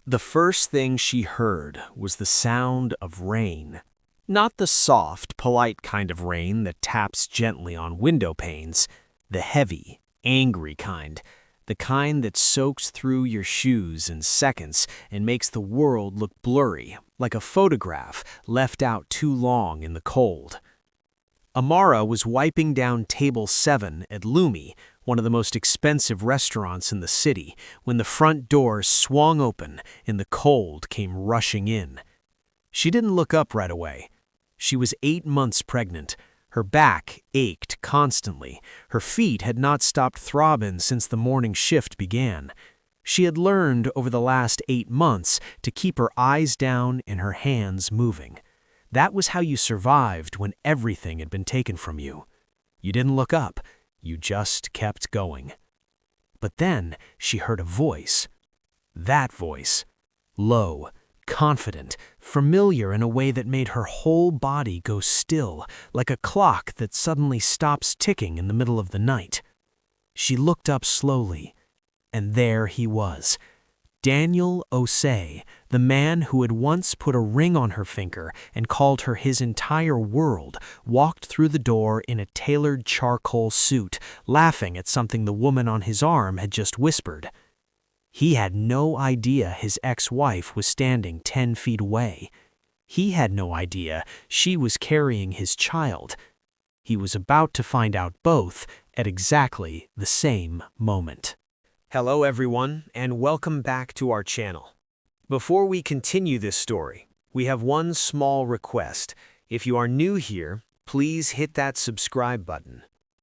The first thing she heard was the sound of rain. Not the soft, polite kind of rain that taps gently on window panes, the heavy, angry kind, the kind that soaks through your shoes in seconds and makes the world look blurry, like a photograph left out too long in the cold. Amara was wiping down table 7 at Lumi, one of the most expensive restaurants in the city, when the front door swung open and the cold came rushing in. She didn't look up right away. She was 8 months pregnant. Her back ached constantly. Her feet had not stopped throbbing since the morning shift began. She had learned over the last 8 months to keep her eyes down and her hands moving. That was how you survived when everything had been taken from you. You didn't look up. You just kept going. But then she heard a voice. That voice. Low, confident, familiar in a way that made her whole body go still, like a clock that suddenly stops ticking in the middle of the night. She looked up slowly, and there he was. Daniel Osei, the man who had once put a ring on her finger and called her his entire world, walked through the door in a tailored charcoal suit, laughing at something the woman on his arm had just whispered. He had no idea his ex-wife was standing 10 feet away. He had no idea she was carrying his child. He was about to find out both at exactly the same moment. Hello everyone, and welcome back to our channel. Before we continue this story, we have one small request. If you are new here, please hit that subscribe button.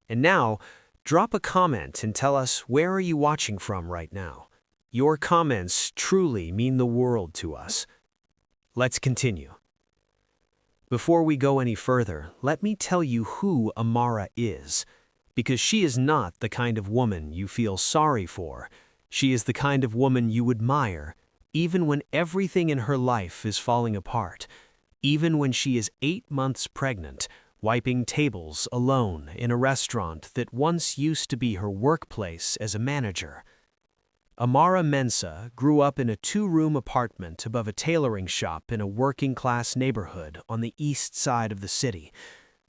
And now, drop a comment and tell us where are you watching from right now. Your comments truly mean the world to us. Let's continue. Before we go any further, let me tell you who Amara is. Because she is not the kind of woman you feel sorry for. She is the kind of woman you admire, even when everything in her life is falling apart. Even when she is 8 months pregnant, wiping tables alone in a restaurant that once used to be her workplace as a manager. Amara Mensah grew up in a 2-room apartment above a tailoring shop in a working-class neighborhood on the east side of the city.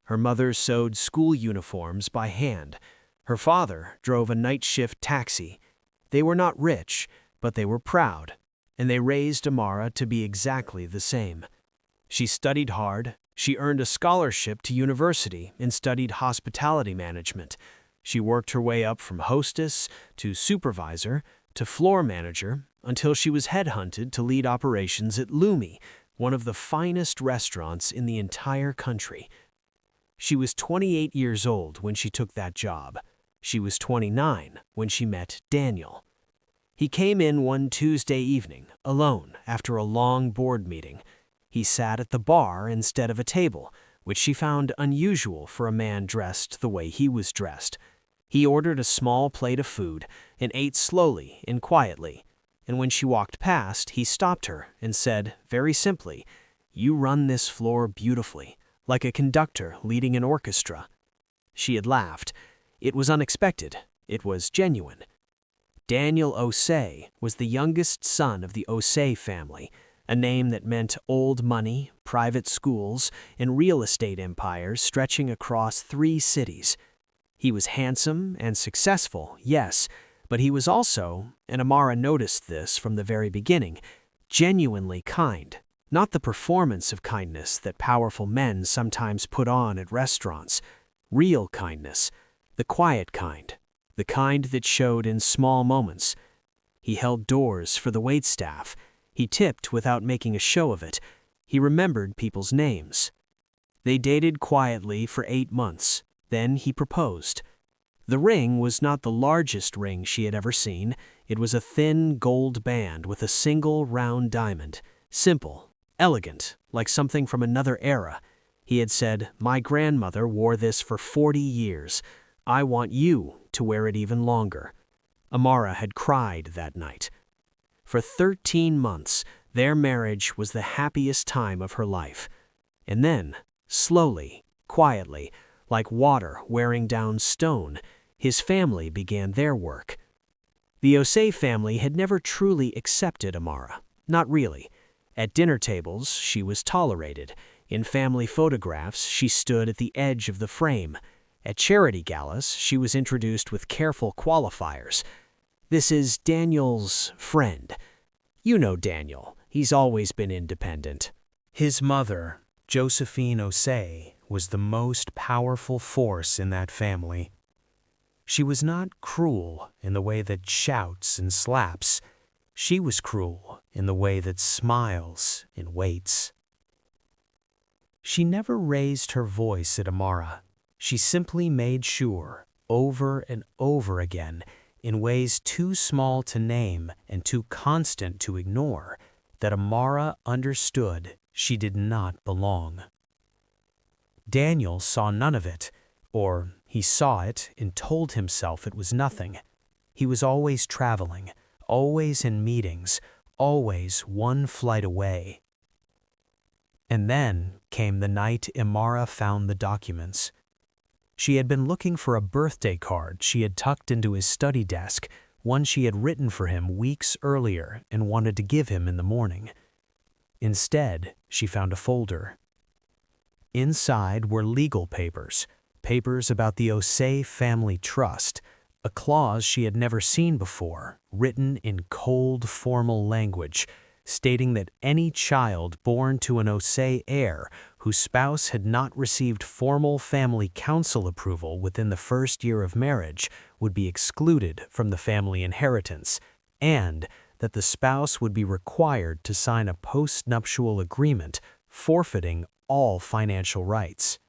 Her mother sewed school uniforms by hand. Her father drove a night-shift taxi. They were not rich, but they were proud, and they raised Amara to be exactly the same. She studied hard. She earned a scholarship to university and studied hospitality management. She worked her way up from hostess to supervisor to floor manager until she was headhunted to lead operations at Lumi, one of the finest restaurants in the entire country. She was 28 years old when she took that job. She was 29 when she met Daniel. He came in one Tuesday evening, alone, after a long board meeting. He sat at the bar instead of a table, which she found unusual for a man dressed the way he was dressed. He ordered a small plate of food and ate slowly and quietly. And when she walked past, he stopped her and said, very simply, "You run this floor beautifully, like a conductor leading an orchestra." She had laughed. It was unexpected. It was genuine. Daniel Osei was the youngest son of the Osei family, a name that meant old money, private schools, and real estate empires stretching across 3 cities. He was handsome and successful, yes, but he was also, and Amara noticed this from the very beginning, genuinely kind. Not the performance of kindness that powerful men sometimes put on at restaurants. Real kindness, the quiet kind, the kind that showed in small moments. He held doors for the waitstaff. He tipped without making a show of it. He remembered people's names. They dated quietly for 8 months. Then he proposed. The ring was not the largest ring she had ever seen. It was a thin gold band with a single round diamond. Simple. Elegant, like something from another era. He had said, "My grandmother wore this for 40 years. I want you to wear it even longer." Amara had cried that night. For 13 months, their marriage was the happiest time of her life. And then, slowly, quietly, like water wearing down stone, his family began their work. The Osei family had never truly accepted Amara. Not really. At dinner tables, she was tolerated. In family photographs, she stood at the edge of the frame. At charity galas, she was introduced with careful qualifiers. This is Daniel's friend. You know Daniel. He's always been independent. His mother, Josephine Osei, was the most powerful force in that family. She was not cruel in the way that shouts and slaps. She was cruel in the way that smiles and waits. She never raised her voice at Amara. She simply made sure, over and over again, in ways too small to name and too constant to ignore, that Amara understood she did not belong. Daniel saw none of it, or he saw it and told himself it was nothing. He was always traveling, always in meetings, always one flight away. And then came the night Amara found the documents. She had been looking for a birthday card she had tucked into his study desk, one she had written for him weeks earlier and wanted to give him in the morning. Instead, she found a folder. Inside were legal papers, papers about the Osei family trust, a clause she had never seen before, written in cold, formal language, stating that any child born to an Osei heir whose spouse had not received formal family council approval within the first year of marriage would be excluded from the family inheritance, and that the spouse would be required to sign a post-nuptial agreement forfeiting all financial rights.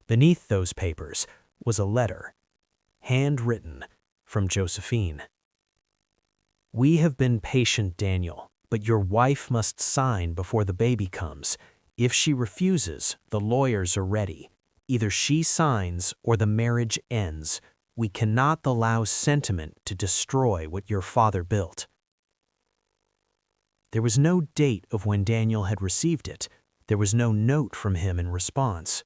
Beneath those papers was a letter, handwritten, from Josephine. "We have been patient, Daniel, but your wife must sign before the baby comes. If she refuses, the lawyers are ready. Either she signs or the marriage ends. We cannot allow sentiment to destroy what your father built." There was no date of when Daniel had received it. There was no note from him in response.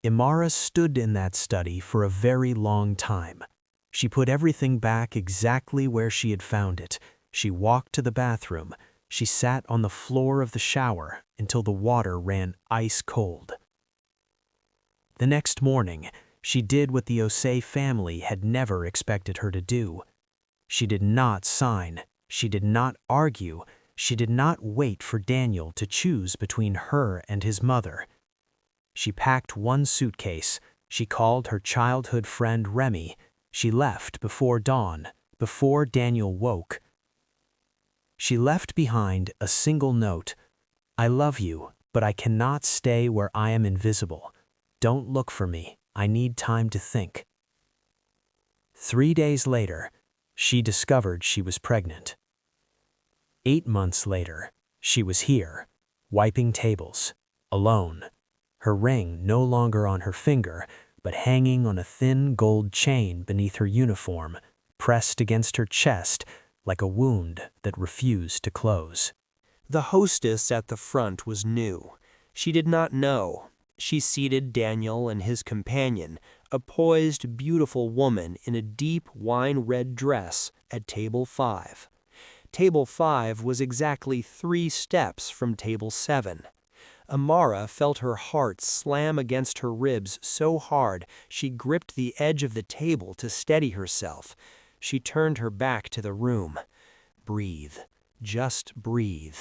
Amara stood in that study for a very long time. She put everything back exactly where she had found it. She walked to the bathroom. She sat on the floor of the shower until the water ran ice cold. The next morning, she did what the Osei family had never expected her to do. She did not sign. She did not argue. She did not wait for Daniel to choose between her and his mother. She packed one suitcase. She called her childhood friend Remy. She left before dawn, before Daniel woke. She left behind a single note. "I love you, but I cannot stay where I am invisible. Don't look for me. I need time to think." 3 days later, she discovered she was pregnant. 8 months later, she was here, wiping tables, alone. Her ring no longer on her finger, but hanging on a thin gold chain beneath her uniform, pressed against her chest like a wound that refused to close. The hostess at the front was new. She did not know. She seated Daniel and his companion, a poised, beautiful woman in a deep wine-red dress, at table 5. Table 5 was exactly 3 steps from table 7. Amara felt her heart slam against her ribs so hard she gripped the edge of the table to steady herself. She turned her back to the room. Breathe. Just breathe.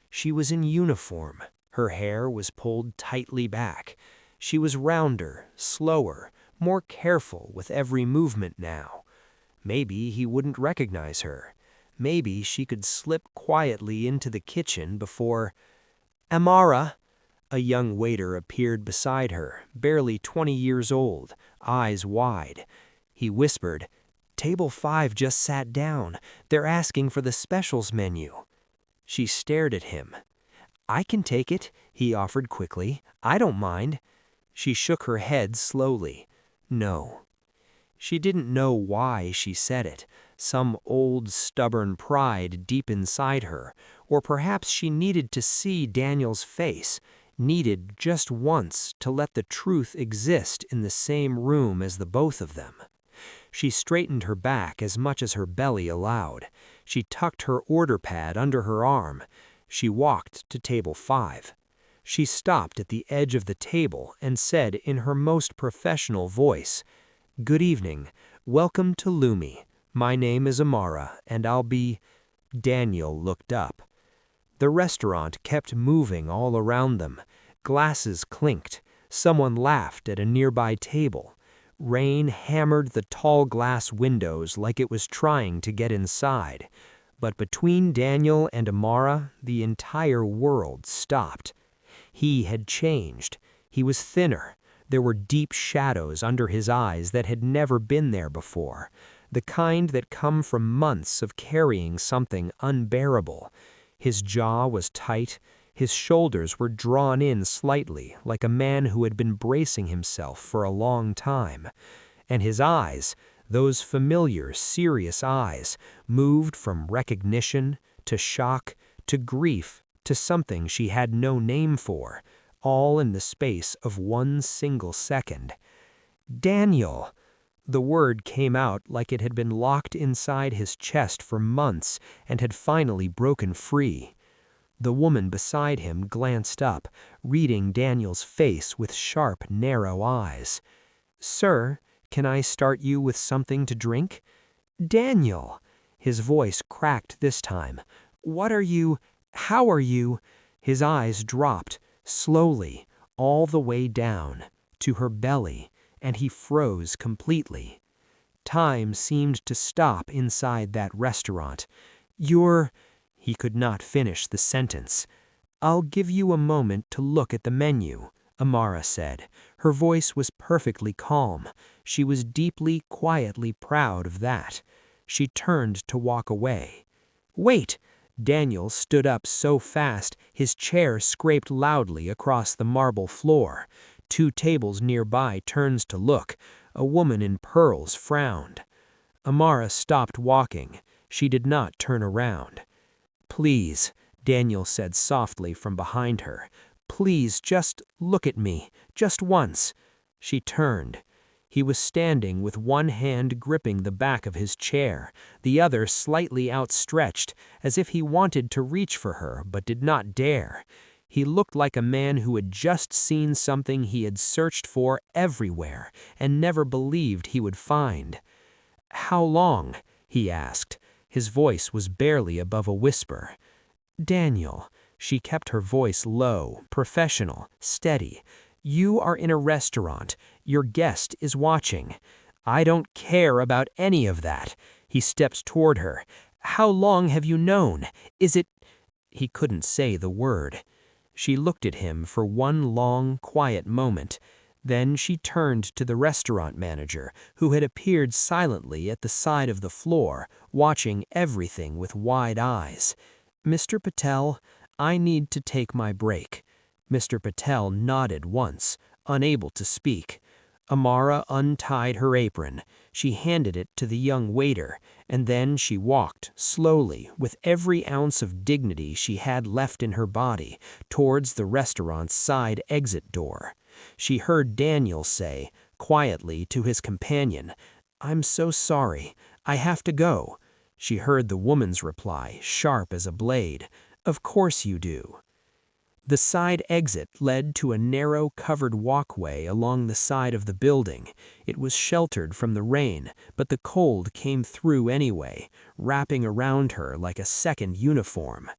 She was in uniform. Her hair was pulled tightly back. She was rounder, slower, more careful with every movement now. Maybe he wouldn't recognize her. Maybe she could slip quietly into the kitchen before... "Amara!" A young waiter appeared beside her, barely 20 years old, eyes wide. He whispered, "Table 5 just sat down. They're asking for the specials menu." She stared at him. "I can take it," he offered quickly. "I don't mind." She shook her head slowly. "No." She didn't know why she said it, some old stubborn pride deep inside her, or perhaps she needed to see Daniel's face, needed just once to let the truth exist in the same room as the both of them. She straightened her back as much as her belly allowed. She tucked her order pad under her arm. She walked to table 5. She stopped at the edge of the table and said in her most professional voice, "Good evening. Welcome to Lumi. My name is Amara, and I'll be—" Daniel looked up. The restaurant kept moving all around them. Glasses clinked. Someone laughed at a nearby table. Rain hammered the tall glass windows like it was trying to get inside. But between Daniel and Amara, the entire world stopped. He had changed. He was thinner. There were deep shadows under his eyes that had never been there before, the kind that come from months of carrying something unbearable. His jaw was tight. His shoulders were drawn in slightly, like a man who had been bracing himself for a long time. And his eyes, those familiar, serious eyes, moved from recognition to shock to grief to something she had no name for, all in the space of one single second. "Daniel!" The word came out like it had been locked inside his chest for months and had finally broken free. The woman beside him glanced up, reading Daniel's face with sharp, narrow eyes. "Sir, can I start you with something to drink?" "Daniel!" His voice cracked this time. "What are you? How are you?" His eyes dropped, slowly, all the way down, to her belly, and he froze completely. Time seemed to stop inside that restaurant. "You're—" He could not finish the sentence. "I'll give you a moment to look at the menu," Amara said. Her voice was perfectly calm. She was deeply, quietly proud of that. She turned to walk away. "Wait!" Daniel stood up so fast his chair scraped loudly across the marble floor. 2 tables nearby turned to look. A woman in pearls frowned. Amara stopped walking. She did not turn around. "Please," Daniel said softly from behind her. "Please, just look at me. Just once." She turned. He was standing with one hand gripping the back of his chair, the other slightly outstretched, as if he wanted to reach for her but did not dare. He looked like a man who had just seen something he had searched for everywhere and never believed he would find. "How long?" he asked. His voice was barely above a whisper. "Daniel," she kept her voice low, professional, steady. "You are in a restaurant. Your guest is watching. I don't care about any of that." He steps toward her. "How long have you known? Is it—" He couldn't say the word. She looked at him for one long, quiet moment. Then she turned to the restaurant manager, who had appeared silently at the side of the floor, watching everything with wide eyes. "Mr. Patel, I need to take my break." Mr. Patel nodded once, unable to speak. Amara untied her apron. She handed it to the young waiter, and then she walked, slowly, with every ounce of dignity she had left in her body, towards the restaurant's side exit door. She heard Daniel say, quietly to his companion, "I'm so sorry. I have to go." She heard the woman's reply, sharp as a blade, "Of course you do." The side exit led to a narrow covered walkway along the side of the building. It was sheltered from the rain, but the cold came through anyway, wrapping around her like a second uniform.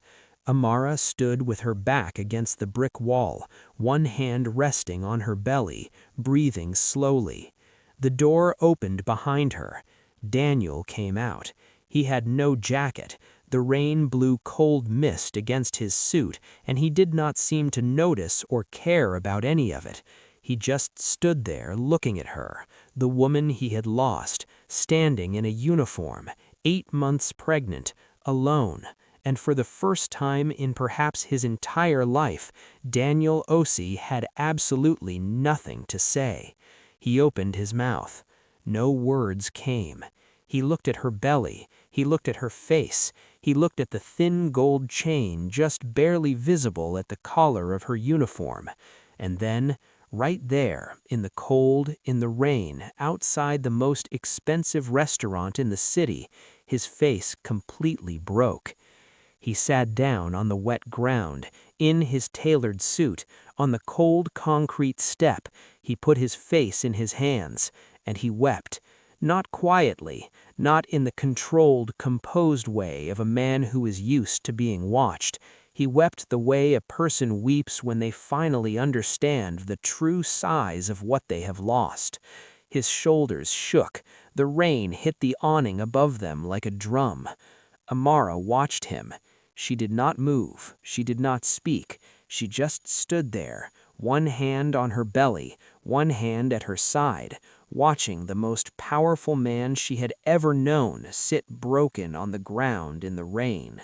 Amara stood with her back against the brick wall, one hand resting on her belly, breathing slowly. The door opened behind her. Daniel came out. He had no jacket. The rain blew cold mist against his suit, and he did not seem to notice or care about any of it. He just stood there looking at her, the woman he had lost, standing in a uniform, 8 months pregnant, alone. And for the first time in perhaps his entire life, Daniel Osi had absolutely nothing to say. He opened his mouth. No words came. He looked at her belly. He looked at her face. He looked at the thin gold chain just barely visible at the collar of her uniform. And then, right there, in the cold, in the rain, outside the most expensive restaurant in the city, his face completely broke. He sat down on the wet ground, in his tailored suit, on the cold concrete step. He put his face in his hands, and he wept, not quietly, not in the controlled, composed way of a man who is used to being watched. He wept the way a person weeps when they finally understand the true size of what they have lost. His shoulders shook. The rain hit the awning above them like a drum. Amara watched him. She did not move. She did not speak. She just stood there, one hand on her belly, one hand at her side, watching the most powerful man she had ever known sit broken on the ground in the rain.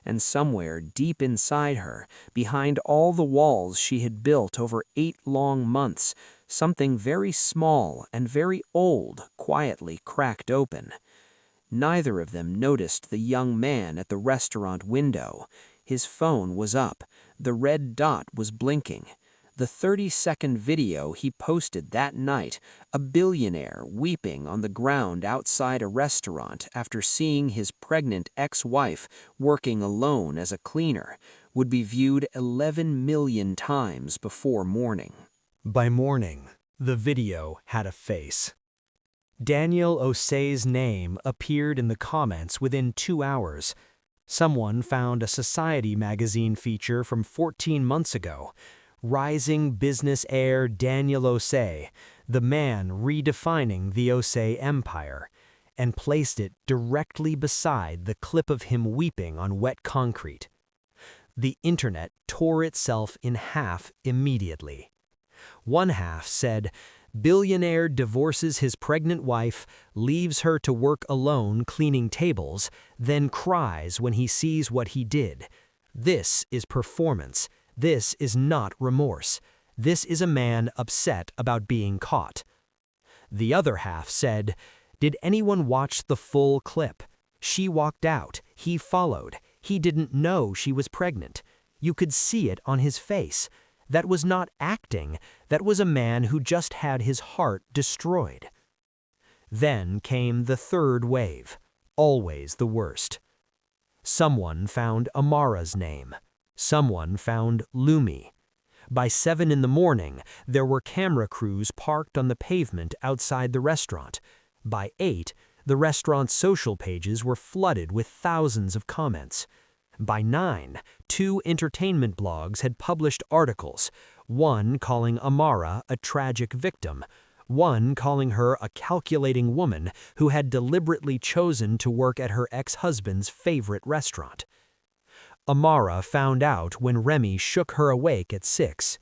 And somewhere deep inside her, behind all the walls she had built over 8 long months, something very small and very old quietly cracked open. Neither of them noticed the young man at the restaurant window. His phone was up. The red dot was blinking. The 30-second video he posted that night, a billionaire weeping on the ground outside a restaurant after seeing his pregnant ex-wife working alone as a cleaner, would be viewed 11 million times before morning. By morning, the video had a face. Daniel Osei's name appeared in the comments within 2 hours. Someone found a Society magazine feature from 14 months ago, Rising Business Heir Daniel Osei, the man redefining the Osei Empire, and placed it directly beside the clip of him weeping on wet concrete. The internet tore itself in half immediately. One half said, "Billionaire divorces his pregnant wife, leaves her to work alone cleaning tables, then cries when he sees what he did. This is performance. This is not remorse. This is a man upset about being caught." The other half said, "Did anyone watch the full clip? She walked out. He followed. He didn't know she was pregnant. You could see it on his face. That was not acting. That was a man who just had his heart destroyed." Then came the third wave, always the worst. Someone found Amara's name. Someone found Lumi. By 7 in the morning, there were camera crews parked on the pavement outside the restaurant. By 8, the restaurant's social pages were flooded with thousands of comments. By 9, 2 entertainment blogs had published articles, one calling Amara a tragic victim, one calling her a calculating woman who had deliberately chosen to work at her ex-husband's favorite restaurant. Amara found out when Remy shook her awake at 6.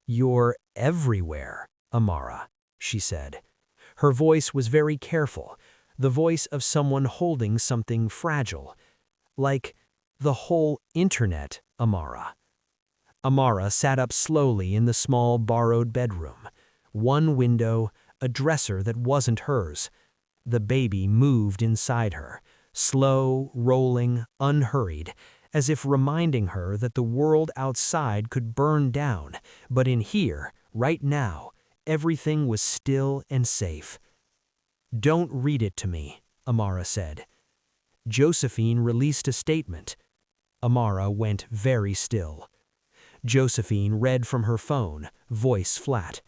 "You're everywhere, Amara," she said. Her voice was very careful, the voice of someone holding something fragile. Like the whole internet, Amara. Amara sat up slowly in the small borrowed bedroom. One window, a dresser that wasn't hers. The baby moved inside her, slow, rolling, unhurried, as if reminding her that the world outside could burn down, but in here, right now, everything was still and safe. "Don't read it to me," Amara said. Josephine released a statement. Amara went very still. Josephine read from her phone, voice flat.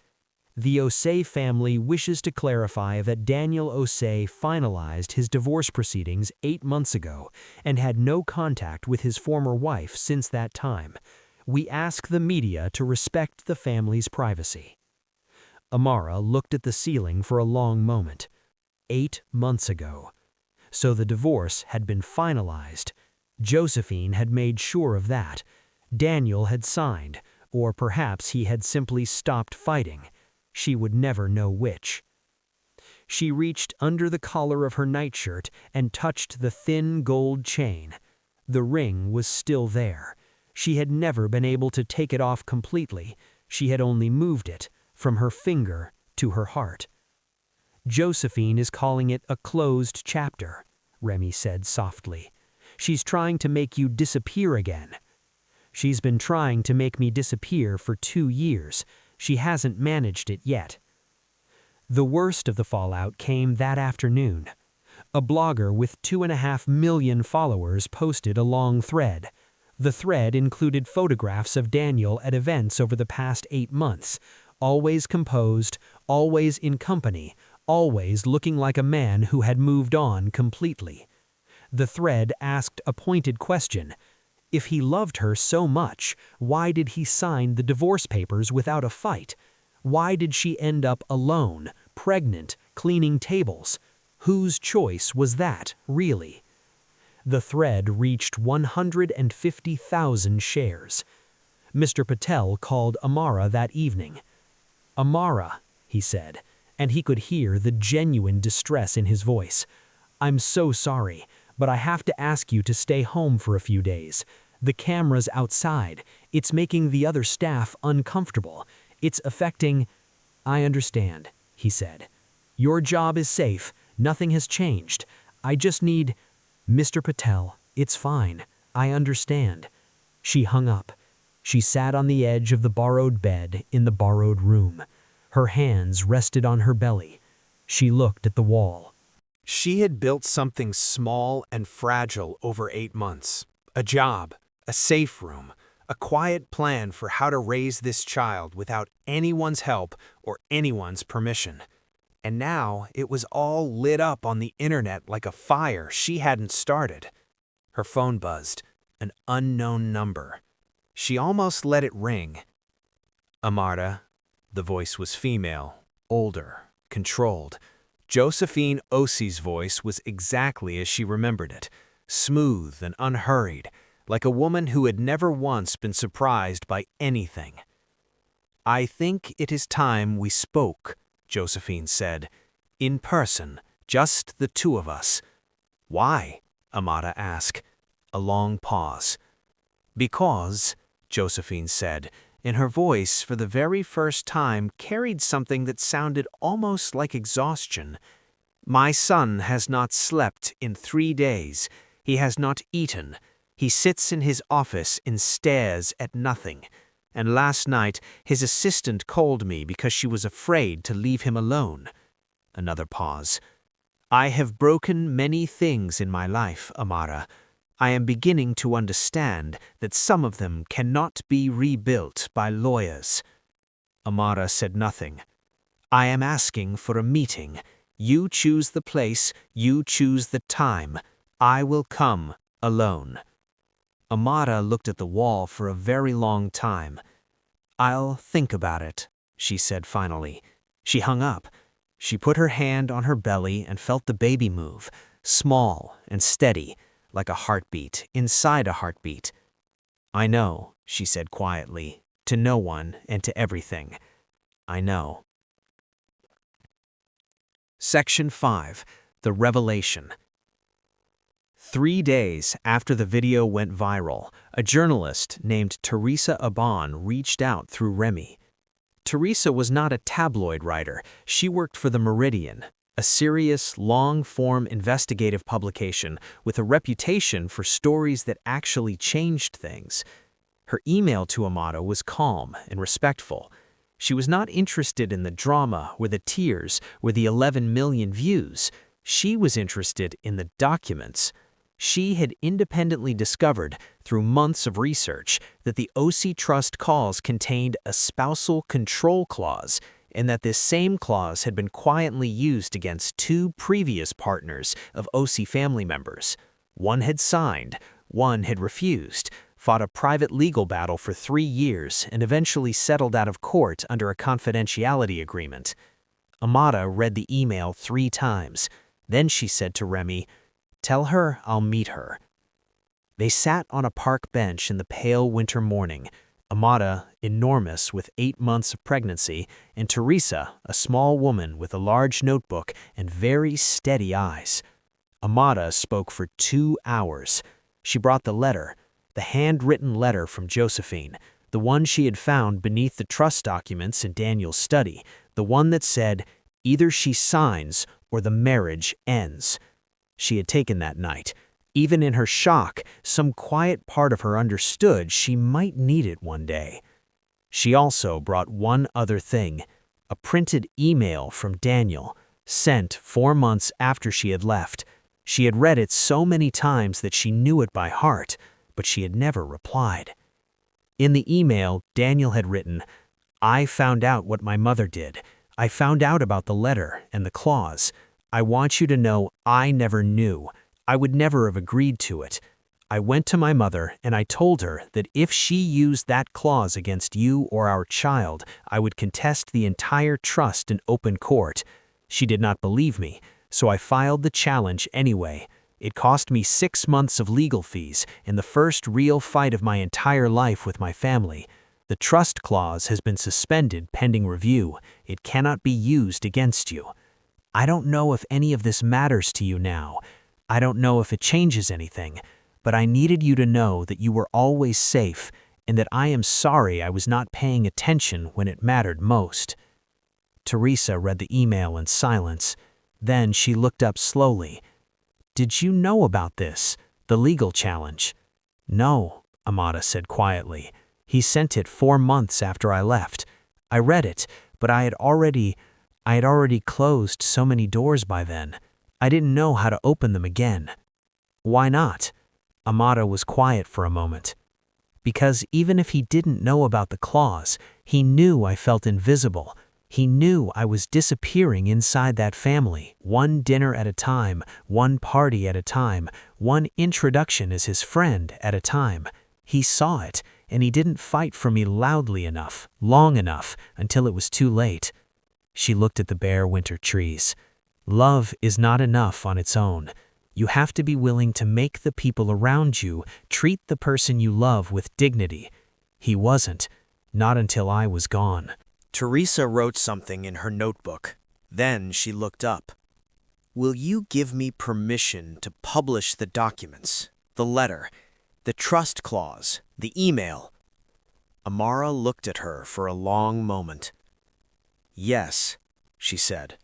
"The Osei family wishes to clarify that Daniel Osei finalized his divorce proceedings 8 months ago and had no contact with his former wife since that time. We ask the media to respect the family's privacy." Amara looked at the ceiling for a long moment. 8 months ago. So the divorce had been finalized. Josephine had made sure of that. Daniel had signed, or perhaps he had simply stopped fighting. She would never know which. She reached under the collar of her nightshirt and touched the thin gold chain. The ring was still there. She had never been able to take it off completely. She had only moved it from her finger to her heart. "Josephine is calling it a closed chapter," Remy said softly. "She's trying to make you disappear again." "She's been trying to make me disappear for 2 years. She hasn't managed it yet." The worst of the fallout came that afternoon. A blogger with 2.5 million followers posted a long thread. The thread included photographs of Daniel at events over the past 8 months, always composed, always in company, always looking like a man who had moved on completely. The thread asked a pointed question. If he loved her so much, why did he sign the divorce papers without a fight? Why did she end up alone, pregnant, cleaning tables? Whose choice was that, really? The thread reached 150,000 shares. Mr. Patel called Amara that evening. "Amara," he said, and he could hear the genuine distress in his voice. "I'm so sorry, but I have to ask you to stay home for a few days. The camera's outside. It's making the other staff uncomfortable. It's affecting—" "I understand," he said. "Your job is safe. Nothing has changed. I just need—" "Mr. Patel, it's fine. I understand." She hung up. She sat on the edge of the borrowed bed in the borrowed room. Her hands rested on her belly. She looked at the wall. She had built something small and fragile over 8 months. A job, a safe room, a quiet plan for how to raise this child without anyone's help or anyone's permission. And now it was all lit up on the internet like a fire she hadn't started. Her phone buzzed, an unknown number. She almost let it ring. Amara, the voice was female, older, controlled. Josephine Osi's voice was exactly as she remembered it, smooth and unhurried, like a woman who had never once been surprised by anything. "I think it is time we spoke," Josephine said. "In person, just the two of us." "Why?" Amara asked. A long pause. "Because," Josephine said, and her voice for the very first time carried something that sounded almost like exhaustion. "My son has not slept in 3 days. He has not eaten. He sits in his office and stares at nothing. And last night his assistant called me because she was afraid to leave him alone." Another pause. "I have broken many things in my life, Amara. I am beginning to understand that some of them cannot be rebuilt by lawyers." Amara said nothing. "I am asking for a meeting. You choose the place, you choose the time. I will come alone." Amara looked at the wall for a very long time. "I'll think about it," she said finally. She hung up. She put her hand on her belly and felt the baby move, small and steady, like a heartbeat inside a heartbeat. "I know," she said quietly, to no one and to everything. "I know." Section 5. The Revelation. 3 days after the video went viral, a journalist named Teresa Aban reached out through Remy. Teresa was not a tabloid writer. She worked for the Meridian, a serious, long-form investigative publication with a reputation for stories that actually changed things. Her email to Amara was calm and respectful. She was not interested in the drama or the tears or the 11 million views. She was interested in the documents. She had independently discovered, through months of research, that the OC Trust calls contained a spousal control clause, and that this same clause had been quietly used against 2 previous partners of OC family members. One had signed, one had refused, fought a private legal battle for 3 years, and eventually settled out of court under a confidentiality agreement. Amara read the email 3 times. Then she said to Remy, "Tell her I'll meet her." They sat on a park bench in the pale winter morning, Amara, enormous with 8 months of pregnancy, and Teresa, a small woman with a large notebook and very steady eyes. Amara spoke for 2 hours. She brought the letter, the handwritten letter from Josephine, the one she had found beneath the trust documents in Daniel's study, the one that said, "Either she signs or the marriage ends." She had taken that night. Even in her shock, some quiet part of her understood she might need it one day. She also brought one other thing, a printed email from Daniel, sent 4 months after she had left. She had read it so many times that she knew it by heart, but she had never replied. In the email, Daniel had written, "I found out what my mother did. I found out about the letter and the clause. I want you to know I never knew. I would never have agreed to it. I went to my mother and I told her that if she used that clause against you or our child, I would contest the entire trust in open court. She did not believe me, so I filed the challenge anyway. It cost me 6 months of legal fees and the first real fight of my entire life with my family. The trust clause has been suspended pending review. It cannot be used against you. I don't know if any of this matters to you now. I don't know if it changes anything, but I needed you to know that you were always safe and that I am sorry I was not paying attention when it mattered most." Teresa read the email in silence. Then she looked up slowly. "Did you know about this, the legal challenge?" "No," Amara said quietly. "He sent it 4 months after I left. I read it, but I had already closed so many doors by then. I didn't know how to open them again." "Why not?" Amara was quiet for a moment. "Because even if he didn't know about the clause, he knew I felt invisible. He knew I was disappearing inside that family, one dinner at a time, one party at a time, one introduction as his friend at a time. He saw it, and he didn't fight for me loudly enough, long enough, until it was too late." She looked at the bare winter trees. "Love is not enough on its own. You have to be willing to make the people around you treat the person you love with dignity. He wasn't, not until I was gone." Teresa wrote something in her notebook. Then she looked up. "Will you give me permission to publish the documents, the letter, the trust clause, the email?" Amara looked at her for a long moment. "Yes," she said.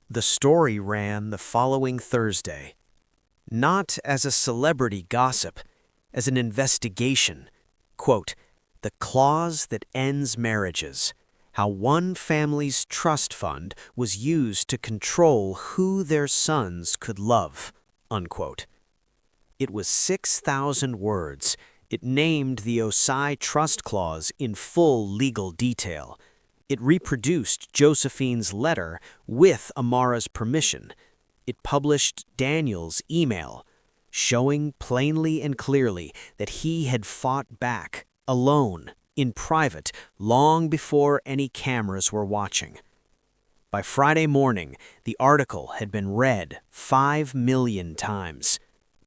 The story ran the following Thursday. Not as a celebrity gossip, as an investigation. Quote, "The clause that ends marriages. How one family's trust fund was used to control who their sons could love." Unquote. It was 6,000 words. It named the Osai trust clause in full legal detail. It reproduced Josephine's letter with Amara's permission. It published Daniel's email, showing plainly and clearly that he had fought back, alone, in private, long before any cameras were watching. By Friday morning, the article had been read 5 million times.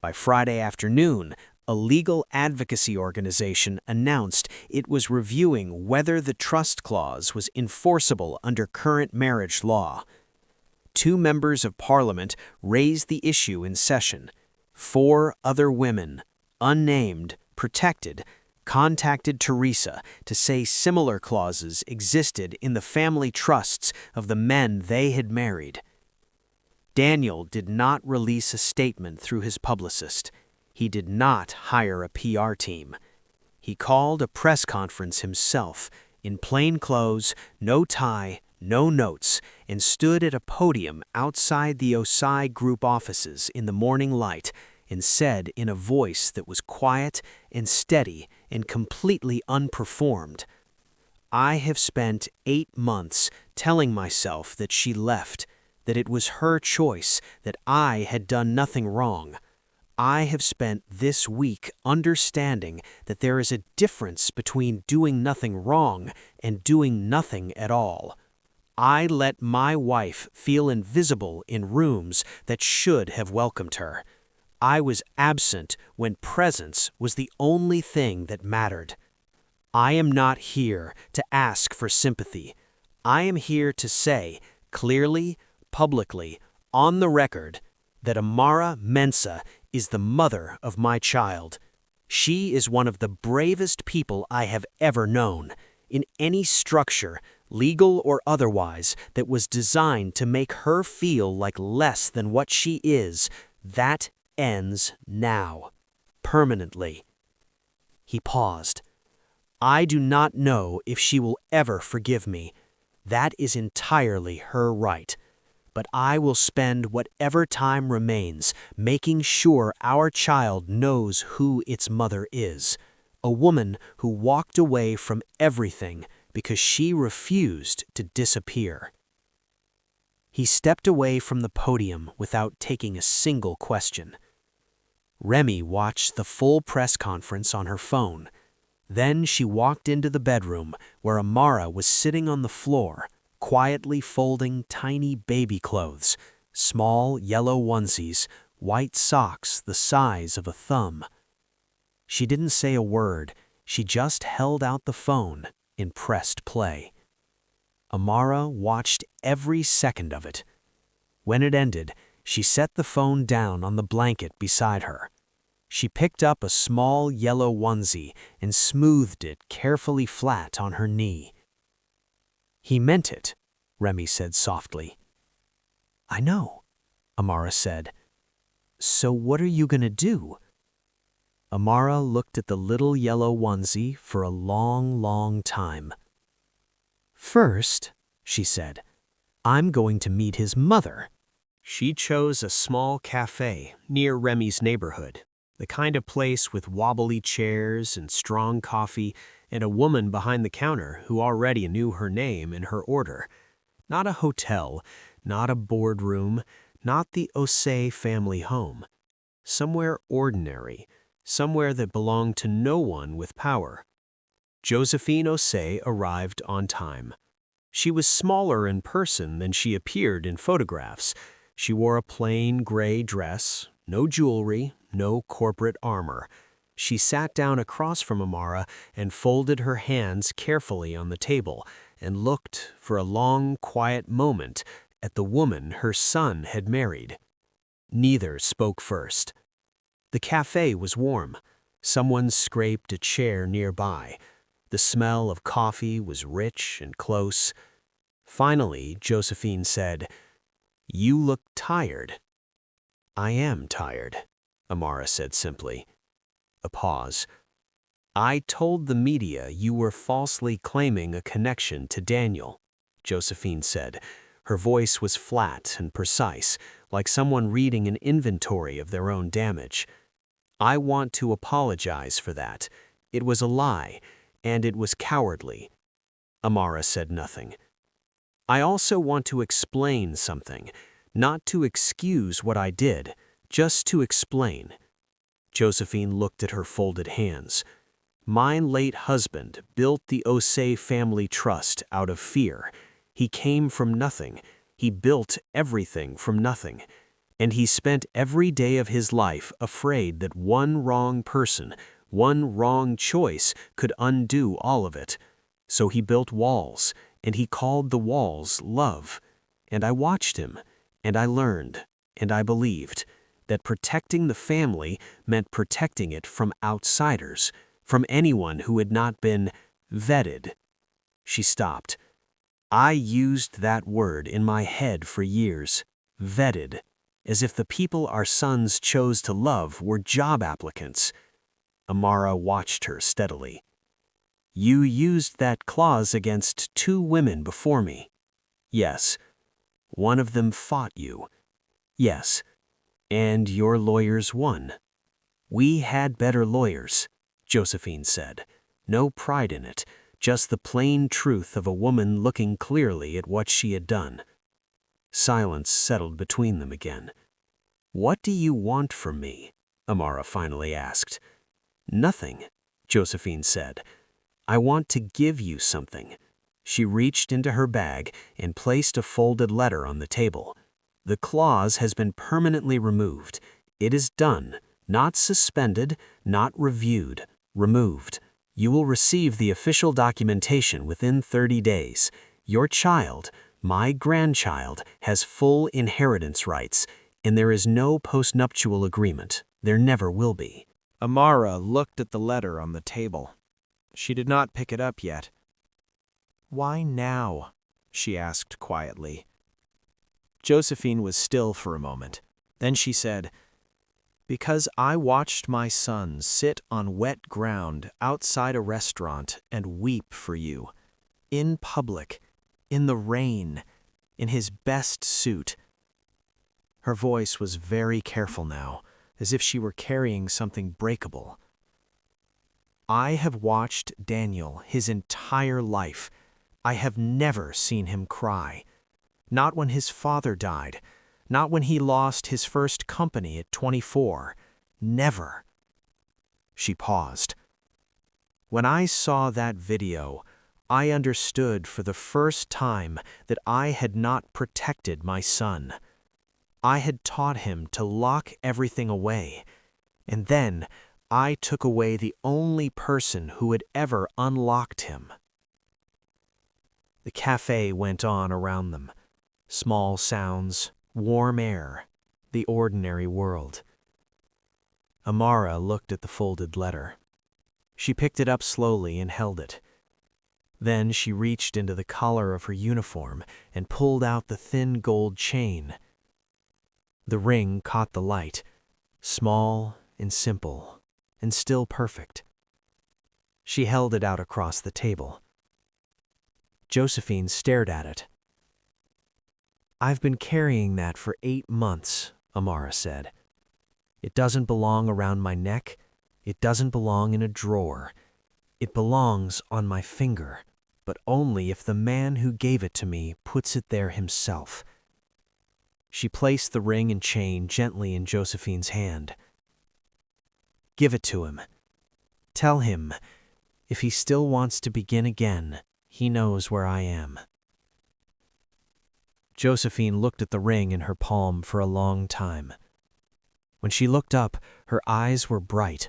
By Friday afternoon, a legal advocacy organization announced it was reviewing whether the trust clause was enforceable under current marriage law. 2 members of parliament raised the issue in session. 4 other women, unnamed, protected, contacted Teresa to say similar clauses existed in the family trusts of the men they had married. Daniel did not release a statement through his publicist. He did not hire a PR team. He called a press conference himself, in plain clothes, no tie, no notes, and stood at a podium outside the Osai Group offices in the morning light and said in a voice that was quiet and steady and completely unperformed, "I have spent 8 months telling myself that she left, that it was her choice, that I had done nothing wrong. I have spent this week understanding that there is a difference between doing nothing wrong and doing nothing at all. I let my wife feel invisible in rooms that should have welcomed her. I was absent when presence was the only thing that mattered. I am not here to ask for sympathy. I am here to say, clearly, publicly, on the record, that Amara Mensah is the mother of my child. She is one of the bravest people I have ever known, in any structure, legal or otherwise, that was designed to make her feel like less than what she is. That ends now, permanently." He paused. "I do not know if she will ever forgive me. That is entirely her right. but I will spend whatever time remains making sure our child knows who its mother is, a woman who walked away from everything because she refused to disappear." He stepped away from the podium without taking a single question. Remy watched the full press conference on her phone. Then she walked into the bedroom where Amara was sitting on the floor, quietly folding tiny baby clothes, small yellow onesies, white socks the size of a thumb. She didn't say a word, she just held out the phone and pressed play. Amara watched every second of it. When it ended, she set the phone down on the blanket beside her. She picked up a small yellow onesie and smoothed it carefully flat on her knee. "He meant it," Remy said softly. "I know," Amara said. "So what are you gonna do?" Amara looked at the little yellow onesie for a long, long time. "First," she said, "I'm going to meet his mother." She chose a small cafe near Remy's neighborhood, the kind of place with wobbly chairs and strong coffee and a woman behind the counter who already knew her name and her order. Not a hotel, not a boardroom, not the Osei family home. Somewhere ordinary, somewhere that belonged to no one with power. Josephine Osei arrived on time. She was smaller in person than she appeared in photographs. She wore a plain gray dress, no jewelry, no corporate armor. She sat down across from Amara and folded her hands carefully on the table and looked for a long, quiet moment at the woman her son had married. Neither spoke first. The cafe was warm. Someone scraped a chair nearby. The smell of coffee was rich and close. Finally, Josephine said, "You look tired." "I am tired," Amara said simply. A pause. "I told the media you were falsely claiming a connection to Daniel," Josephine said. Her voice was flat and precise, like someone reading an inventory of their own damage. "I want to apologize for that. It was a lie, and it was cowardly." Amara said nothing. "I also want to explain something, not to excuse what I did, just to explain." Josephine looked at her folded hands. "My late husband built the Osei family trust out of fear. He came from nothing. He built everything from nothing. And he spent every day of his life afraid that one wrong person, one wrong choice could undo all of it. So he built walls, and he called the walls love. And I watched him, and I learned, and I believed that protecting the family meant protecting it from outsiders, from anyone who had not been vetted." She stopped. "I used that word in my head for years, vetted, as if the people our sons chose to love were job applicants." Amara watched her steadily. "You used that clause against 2 women before me." "Yes." "One of them fought you." "Yes." "And your lawyers won." "We had better lawyers," Josephine said. No pride in it, just the plain truth of a woman looking clearly at what she had done. Silence settled between them again. "What do you want from me?" Amara finally asked. "Nothing," Josephine said. "I want to give you something." She reached into her bag and placed a folded letter on the table. "The clause has been permanently removed. It is done, not suspended, not reviewed, removed. You will receive the official documentation within 30 days. Your child, my grandchild, has full inheritance rights, and there is no postnuptial agreement. There never will be." Amara looked at the letter on the table. She did not pick it up yet. "Why now?" she asked quietly. Josephine was still for a moment. Then she said, "Because I watched my son sit on wet ground outside a restaurant and weep for you. In public, in the rain, in his best suit, Her voice was very careful now, as if she were carrying something breakable. I have watched Daniel his entire life. I have never seen him cry. Not when his father died. Not when he lost his first company at 24. Never. She paused. When I saw that video, I understood for the first time that I had not protected my son. I had taught him to lock everything away, and then I took away the only person who had ever unlocked him. The cafe went on around them. Small sounds, warm air, the ordinary world. Amara looked at the folded letter. She picked it up slowly and held it. Then she reached into the collar of her uniform and pulled out the thin gold chain. The ring caught the light, small and simple, and still perfect. She held it out across the table. Josephine stared at it. "I've been carrying that for 8 months, Amara said. It doesn't belong around my neck. It doesn't belong in a drawer. It belongs on my finger, but only if the man who gave it to me puts it there himself." She placed the ring and chain gently in Josephine's hand. "Give it to him. Tell him, if he still wants to begin again, he knows where I am." Josephine looked at the ring in her palm for a long time. When she looked up, her eyes were bright.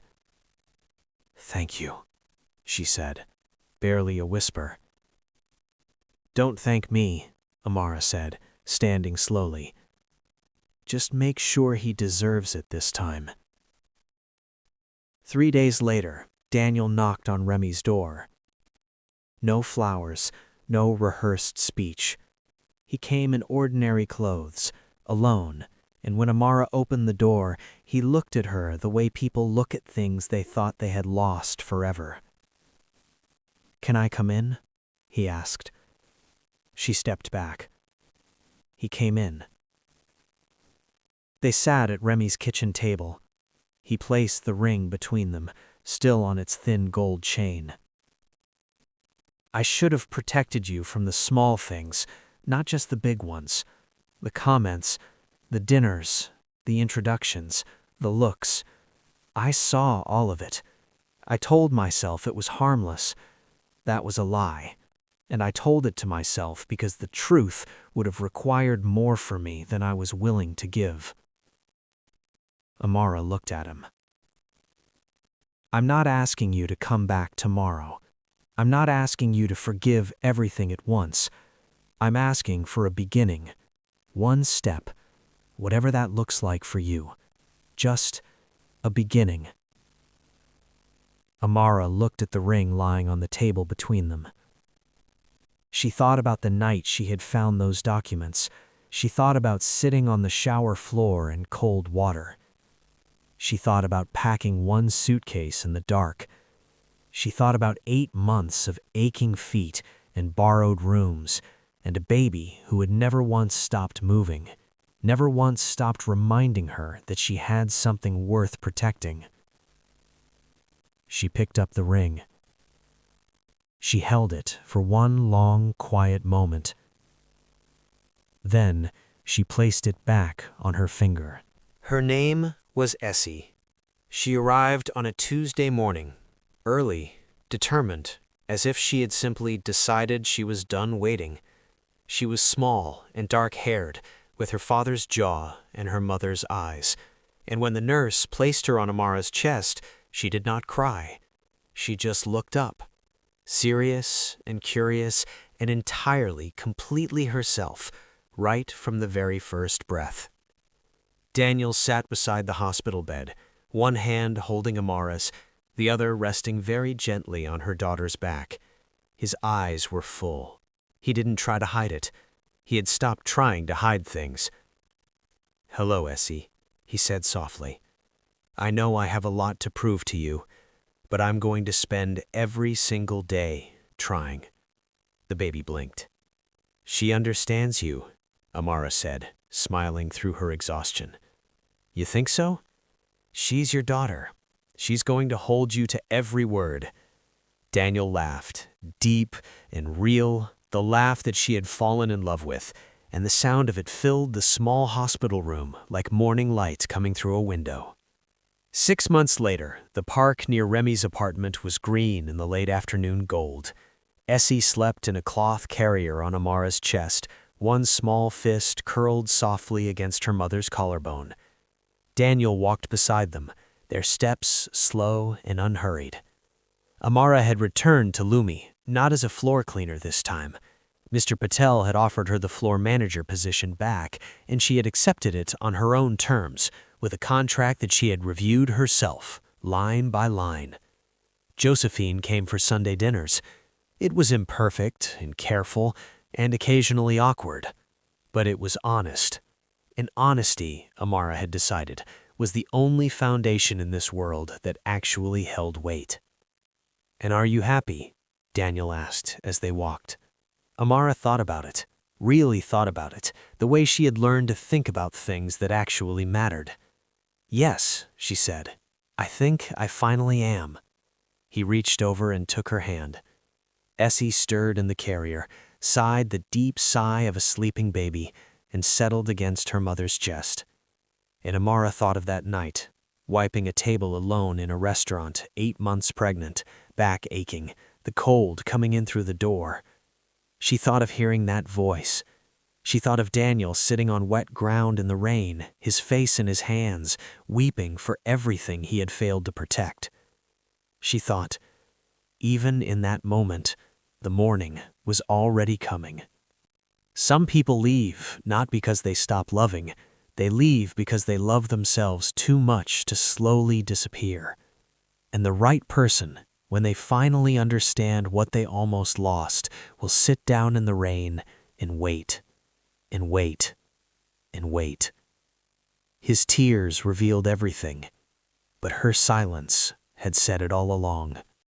"Thank you," she said, barely a whisper. "Don't thank me," Amara said, standing slowly. "Just make sure he deserves it this time." 3 days later, Daniel knocked on Remy's door. No flowers, no rehearsed speech. He came in ordinary clothes, alone, and when Amara opened the door, he looked at her the way people look at things they thought they had lost forever. "Can I come in?" he asked. She stepped back. He came in. They sat at Remy's kitchen table. He placed the ring between them, still on its thin gold chain. "I should have protected you from the small things, not just the big ones. The comments, the dinners, the introductions, the looks. I saw all of it. I told myself it was harmless. That was a lie. And I told it to myself because the truth would have required more for me than I was willing to give." Amara looked at him. "I'm not asking you to come back tomorrow. I'm not asking you to forgive everything at once. I'm asking for a beginning. One step, whatever that looks like for you. Just a beginning." Amara looked at the ring lying on the table between them. She thought about the night she had found those documents. She thought about sitting on the shower floor in cold water. She thought about packing one suitcase in the dark. She thought about 8 months of aching feet and borrowed rooms, and a baby who had never once stopped moving, never once stopped reminding her that she had something worth protecting. She picked up the ring. She held it for one long, quiet moment. Then she placed it back on her finger. Her name was Essie. She arrived on a Tuesday morning, early, determined, as if she had simply decided she was done waiting. She was small and dark-haired, with her father's jaw and her mother's eyes, and when the nurse placed her on Amara's chest, she did not cry. She just looked up, serious and curious and entirely, completely herself, right from the very first breath. Daniel sat beside the hospital bed, one hand holding Amara's, the other resting very gently on her daughter's back. His eyes were full. He didn't try to hide it. He had stopped trying to hide things. "Hello, Essie," he said softly. "I know I have a lot to prove to you, but I'm going to spend every single day trying." The baby blinked. "She understands you," Amara said, smiling through her exhaustion. "You think so? She's your daughter. She's going to hold you to every word." Daniel laughed, deep and real, the laugh that she had fallen in love with, and the sound of it filled the small hospital room like morning light coming through a window. 6 months later, the park near Remy's apartment was green in the late afternoon gold. Essie slept in a cloth carrier on Amara's chest, one small fist curled softly against her mother's collarbone. Daniel walked beside them, their steps slow and unhurried. Amara had returned to Lumi, not as a floor cleaner this time. Mr. Patel had offered her the floor manager position back, and she had accepted it on her own terms, with a contract that she had reviewed herself, line by line. Josephine came for Sunday dinners. It was imperfect and careful, and occasionally awkward, but it was honest. And honesty, Amara had decided, was the only foundation in this world that actually held weight. "And are you happy?" Daniel asked as they walked. Amara thought about it, really thought about it, the way she had learned to think about things that actually mattered. "Yes," she said. "I think I finally am." He reached over and took her hand. Essie stirred in the carrier, sighed the deep sigh of a sleeping baby, and settled against her mother's chest. And Amara thought of that night, wiping a table alone in a restaurant, 8 months pregnant, back aching, the cold coming in through the door. She thought of hearing that voice. She thought of Daniel sitting on wet ground in the rain, his face in his hands, weeping for everything he had failed to protect. She thought, even in that moment, the morning was already coming. Some people leave not because they stop loving. They leave because they love themselves too much to slowly disappear. And the right person, when they finally understand what they almost lost, will sit down in the rain and wait, and wait, and wait. His tears revealed everything, but her silence had said it all along.